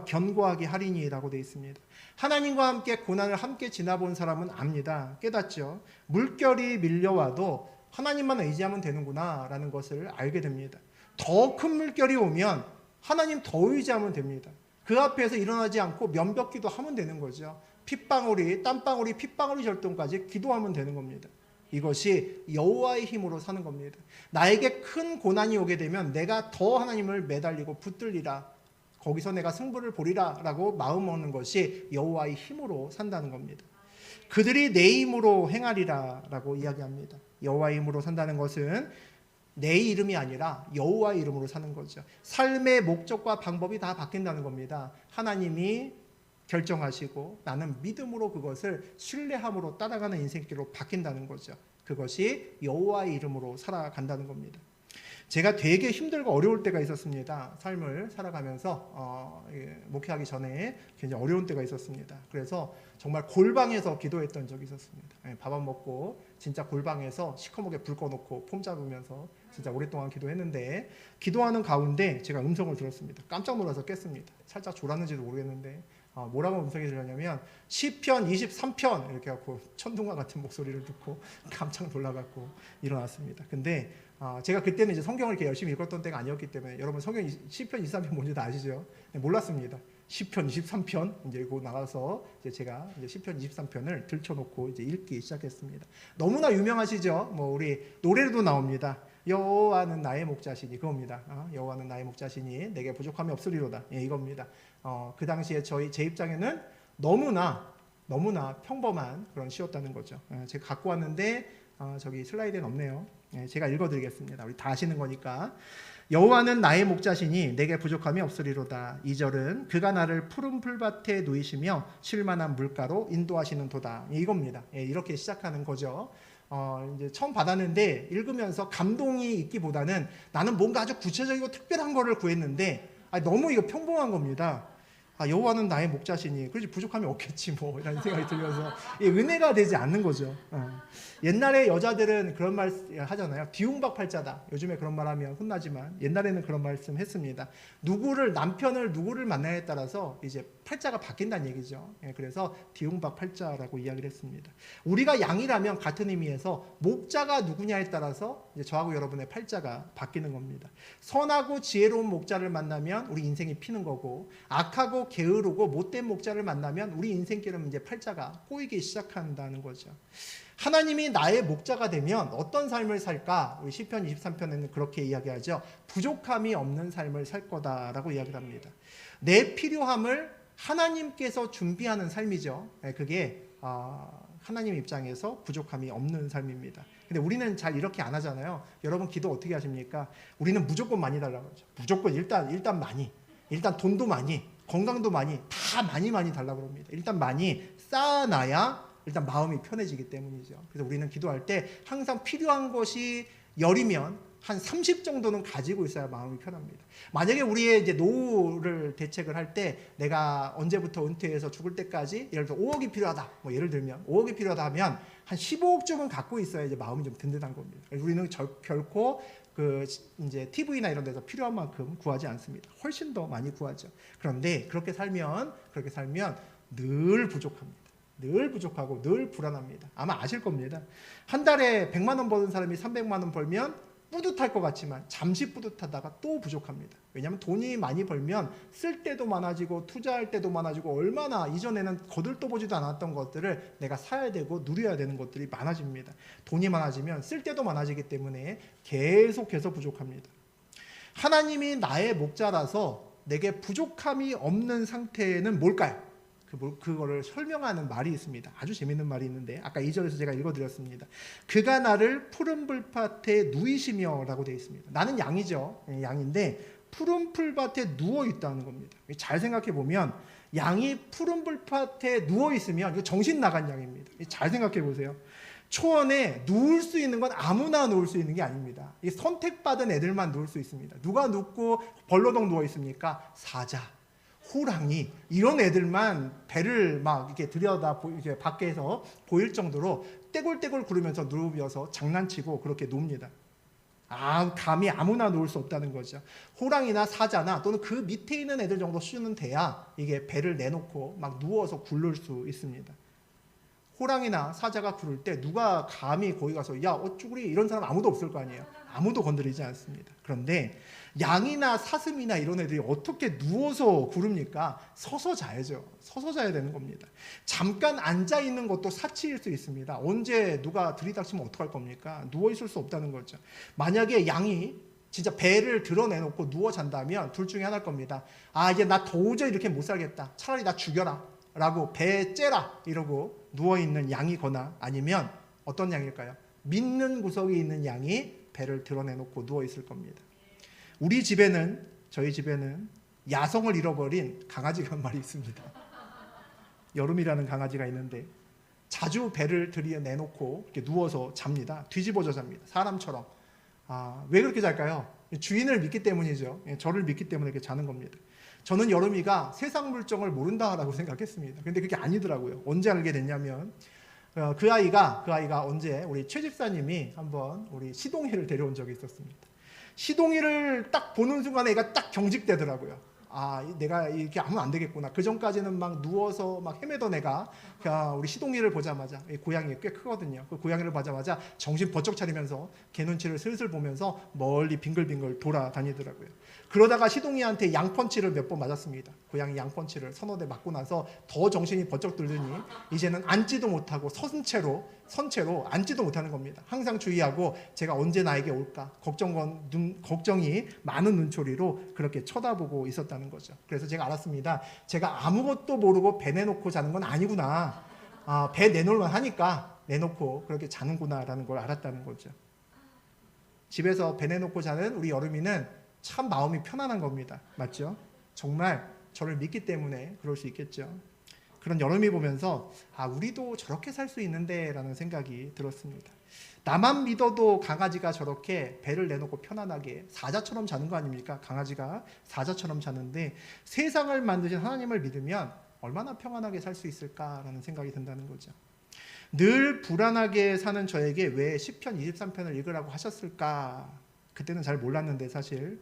[SPEAKER 1] 견고하게 하리니라고 되어 있습니다. 하나님과 함께 고난을 함께 지나본 사람은 압니다. 깨닫죠. 물결이 밀려와도 하나님만 의지하면 되는구나 라는 것을 알게 됩니다. 더 큰 물결이 오면 하나님 더 의지하면 됩니다. 그 앞에서 일어나지 않고 면벽기도 하면 되는 거죠. 핏방울이 땀방울이 핏방울이 절동까지 기도하면 되는 겁니다. 이것이 여호와의 힘으로 사는 겁니다. 나에게 큰 고난이 오게 되면 내가 더 하나님을 매달리고 붙들리라. 거기서 내가 승부를 보리라 라고 마음 먹는 것이 여호와의 힘으로 산다는 겁니다. 그들이 내 힘으로 행하리라 라고 이야기합니다. 여호와의 힘으로 산다는 것은 내 이름이 아니라 여호와의 이름으로 사는 거죠. 삶의 목적과 방법이 다 바뀐다는 겁니다. 하나님이 결정하시고 나는 믿음으로 그것을 신뢰함으로 따라가는 인생길로 바뀐다는 거죠. 그것이 여호와의 이름으로 살아간다는 겁니다. 제가 되게 힘들고 어려울 때가 있었습니다. 삶을 살아가면서 목회하기 전에 굉장히 어려운 때가 있었습니다. 그래서 정말 골방에서 기도했던 적이 있었습니다. 밥 안 먹고 진짜 골방에서 시커멓게 불 꺼놓고 폼 잡으면서 진짜 오랫동안 기도했는데 기도하는 가운데 제가 음성을 들었습니다. 깜짝 놀라서 깼습니다. 살짝 졸았는지도 모르겠는데 뭐라고 음성이 들렸냐면 시편 23편 이렇게 갖고 천둥과 같은 목소리를 듣고 깜짝 놀라갖고 일어났습니다. 근데 제가 그때는 이제 성경을 이렇게 열심히 읽었던 때가 아니었기 때문에 여러분 시편 23편 뭔지 다 아시죠? 네, 몰랐습니다. 시편 23편 이제 읽고 나가서 이제 제가 이제 시편 23편을 들춰놓고 이제 읽기 시작했습니다. 너무나 유명하시죠? 뭐 우리 노래도 나옵니다. 여호와는 나의 목자시니 그겁니다. 여호와는 나의 목자시니 내게 부족함이 없으리로다. 이겁니다. 그 당시에 제 입장에는 너무나 평범한 그런 시였다는 거죠. 제가 갖고 왔는데 저기 슬라이드엔 없네요. 제가 읽어드리겠습니다. 우리 다 아시는 거니까. 여호와는 나의 목자시니 내게 부족함이 없으리로다. 2절은 그가 나를 푸른 풀밭에 누이시며 쉴만한 물가로 인도하시는 도다. 이겁니다. 이렇게 시작하는 거죠. 이제 처음 받았는데 읽으면서 감동이 있기보다는 나는 뭔가 아주 구체적이고 특별한 거를 구했는데 너무 이거 평범한 겁니다. 여호와는 나의 목자시니 그렇지 부족함이 없겠지 뭐 이런 생각이 들면서 은혜가 되지 않는 거죠. 옛날에 여자들은 그런 말 하잖아요. 뒤움박팔자다. 요즘에 그런 말 하면 혼나지만 옛날에는 그런 말씀 했습니다. 남편을 누구를 만나냐에 따라서 이제 팔자가 바뀐다는 얘기죠. 그래서 디용박 팔자라고 이야기를 했습니다. 우리가 양이라면 같은 의미에서 목자가 누구냐에 따라서 이제 저하고 여러분의 팔자가 바뀌는 겁니다. 선하고 지혜로운 목자를 만나면 우리 인생이 피는 거고, 악하고 게으르고 못된 목자를 만나면 우리 인생길은 이제 팔자가 꼬이기 시작한다는 거죠. 하나님이 나의 목자가 되면 어떤 삶을 살까? 우리 시편 23편에는 그렇게 이야기하죠. 부족함이 없는 삶을 살 거다라고 이야기를 합니다. 내 필요함을 하나님께서 준비하는 삶이죠. 그게 하나님 입장에서 부족함이 없는 삶입니다. 근데 우리는 잘 이렇게 안 하잖아요. 여러분 기도 어떻게 하십니까? 우리는 무조건 많이 달라고 하죠. 무조건 일단 많이. 일단 돈도 많이, 건강도 많이, 다 많이 달라고 합니다. 일단 많이 쌓아놔야 일단 마음이 편해지기 때문이죠. 그래서 우리는 기도할 때 항상 필요한 것이 열이면 한 30 정도는 가지고 있어야 마음이 편합니다. 만약에 우리의 이제 노후를 대책을 할 때 내가 언제부터 은퇴해서 죽을 때까지 예를 들어 5억이 필요하다. 뭐 예를 들면 5억이 필요하다 하면 한 15억쯤은 갖고 있어야 이제 마음이 좀 든든한 겁니다. 우리는 결코 그 이제 TV나 이런 데서 필요한 만큼 구하지 않습니다. 훨씬 더 많이 구하죠. 그런데 그렇게 살면 늘 부족합니다. 늘 부족하고 늘 불안합니다. 아마 아실 겁니다. 한 달에 100만 원 버는 사람이 300만 원 벌면 뿌듯할 것 같지만 잠시 뿌듯하다가 또 부족합니다. 왜냐하면 돈이 많이 벌면 쓸 때도 많아지고 투자할 때도 많아지고 얼마나 이전에는 거들떠보지도 않았던 것들을 내가 사야 되고 누려야 되는 것들이 많아집니다. 돈이 많아지면 쓸 때도 많아지기 때문에 계속해서 부족합니다. 하나님이 나의 목자라서 내게 부족함이 없는 상태는 뭘까요? 그거를 설명하는 말이 있습니다. 아주 재밌는 말이 있는데 아까 2절에서 제가 읽어드렸습니다. 그가 나를 푸른 풀밭에 누이시며 라고 되어 있습니다. 나는 양이죠. 양인데 푸른 풀밭에 누워있다는 겁니다. 잘 생각해 보면 양이 푸른 풀밭에 누워있으면 이거 정신 나간 양입니다. 잘 생각해 보세요. 초원에 누울 수 있는 건 아무나 누울 수 있는 게 아닙니다. 이 선택받은 애들만 누울 수 있습니다. 누가 눕고 벌러덩 누워 있습니까? 사자, 호랑이 이런 애들만 배를 막 이렇게 들여다 이제 밖에서 보일 정도로 떼굴떼굴 구르면서 누우면서 장난치고 그렇게 놉니다. 감히 아무나 놓을 수 없다는 거죠. 호랑이나 사자나 또는 그 밑에 있는 애들 정도 수준은 돼야 이게 배를 내놓고 막 누워서 굴를 수 있습니다. 호랑이나 사자가 구를 때 누가 감히 거기 가서 야 어쭈구리 이런 사람 아무도 없을 거 아니에요. 아무도 건드리지 않습니다. 그런데 양이나 사슴이나 이런 애들이 어떻게 누워서 구릅니까? 서서 자야죠. 서서 자야 되는 겁니다. 잠깐 앉아 있는 것도 사치일 수 있습니다. 언제 누가 들이닥치면 어떡할 겁니까? 누워 있을 수 없다는 거죠. 만약에 양이 진짜 배를 드러내놓고 누워 잔다면 둘 중에 하나일 겁니다. 이제 나 도저히 이렇게 못 살겠다. 차라리 나 죽여라 라고 배 째라 이러고 누워있는 양이거나 아니면 어떤 양일까요? 믿는 구석에 있는 양이 배를 드러내놓고 누워있을 겁니다. 저희 집에는 야성을 잃어버린 강아지가 한 마리 있습니다. 여름이라는 강아지가 있는데 자주 배를 들여내놓고 이렇게 누워서 잡니다. 뒤집어져 잡니다. 사람처럼. 왜 그렇게 잘까요? 주인을 믿기 때문이죠. 저를 믿기 때문에 이렇게 자는 겁니다. 저는 여름이가 세상 물정을 모른다라고 생각했습니다. 근데 그게 아니더라고요. 언제 알게 됐냐면 그 아이가 언제 우리 최 집사님이 한번 우리 시동이를 데려온 적이 있었습니다. 시동이를 딱 보는 순간에 애가 딱 경직되더라고요. 내가 이렇게 하면 안 되겠구나. 그 전까지는 막 누워서 막 헤매던 애가 우리 시동이를 보자마자, 고양이 꽤 크거든요. 그 고양이를 보자마자 정신 번쩍 차리면서 개 눈치를 슬슬 보면서 멀리 빙글빙글 돌아다니더라고요. 그러다가 시동이한테 양펀치를 몇 번 맞았습니다. 고양이 양펀치를 서너 대 맞고 나서 더 정신이 번쩍 들더니 이제는 앉지도 못하고 선체로 앉지도 못하는 겁니다. 항상 주의하고 제가 언제 나에게 올까 걱정이 많은 눈초리로 그렇게 쳐다보고 있었다는 거죠. 그래서 제가 알았습니다. 제가 아무것도 모르고 배 내놓고 자는 건 아니구나. 배 내놓을만 하니까 내놓고 그렇게 자는구나라는 걸 알았다는 거죠. 집에서 배 내놓고 자는 우리 여름이는 참 마음이 편안한 겁니다. 맞죠? 정말 저를 믿기 때문에 그럴 수 있겠죠. 그런 여름이 보면서 우리도 저렇게 살 수 있는데 라는 생각이 들었습니다. 나만 믿어도 강아지가 저렇게 배를 내놓고 편안하게 사자처럼 자는 거 아닙니까? 강아지가 사자처럼 자는데 세상을 만드신 하나님을 믿으면 얼마나 평안하게 살 수 있을까라는 생각이 든다는 거죠. 늘 불안하게 사는 저에게 왜 시편 23편을 읽으라고 하셨을까? 그때는 잘 몰랐는데 사실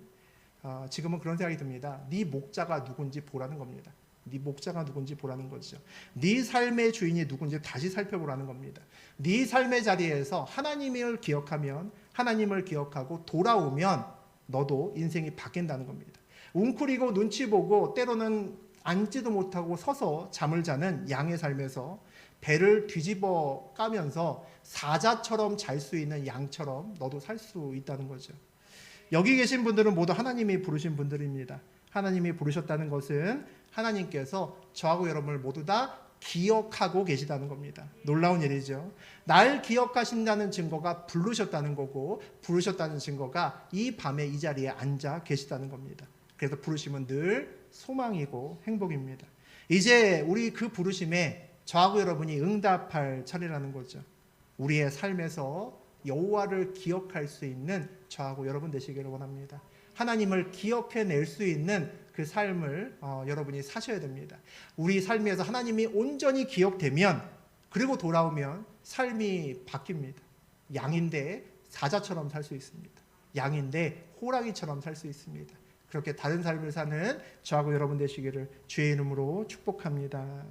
[SPEAKER 1] 지금은 그런 생각이 듭니다. 네 목자가 누군지 보라는 겁니다. 네 목자가 누군지 보라는 거죠. 네 삶의 주인이 누군지 다시 살펴보라는 겁니다. 네 삶의 자리에서 하나님을 기억하면, 하나님을 기억하고 돌아오면 너도 인생이 바뀐다는 겁니다. 웅크리고 눈치 보고 때로는 앉지도 못하고 서서 잠을 자는 양의 삶에서 배를 뒤집어 까면서 사자처럼 잘 수 있는 양처럼 너도 살 수 있다는 거죠. 여기 계신 분들은 모두 하나님이 부르신 분들입니다. 하나님이 부르셨다는 것은 하나님께서 저하고 여러분을 모두 다 기억하고 계시다는 겁니다. 놀라운 일이죠. 날 기억하신다는 증거가 부르셨다는 거고, 부르셨다는 증거가 이 밤에 이 자리에 앉아 계시다는 겁니다. 그래서 부르심은 늘 소망이고 행복입니다. 이제 우리 그 부르심에 저하고 여러분이 응답할 차례라는 거죠. 우리의 삶에서 여호와를 기억할 수 있는 저하고 여러분 되시기를 원합니다. 하나님을 기억해낼 수 있는 그 삶을 여러분이 사셔야 됩니다. 우리 삶에서 하나님이 온전히 기억되면, 그리고 돌아오면 삶이 바뀝니다. 양인데 사자처럼 살 수 있습니다. 양인데 호랑이처럼 살 수 있습니다. 그렇게 다른 삶을 사는 저하고 여러분 되시기를 주의 이름으로 축복합니다.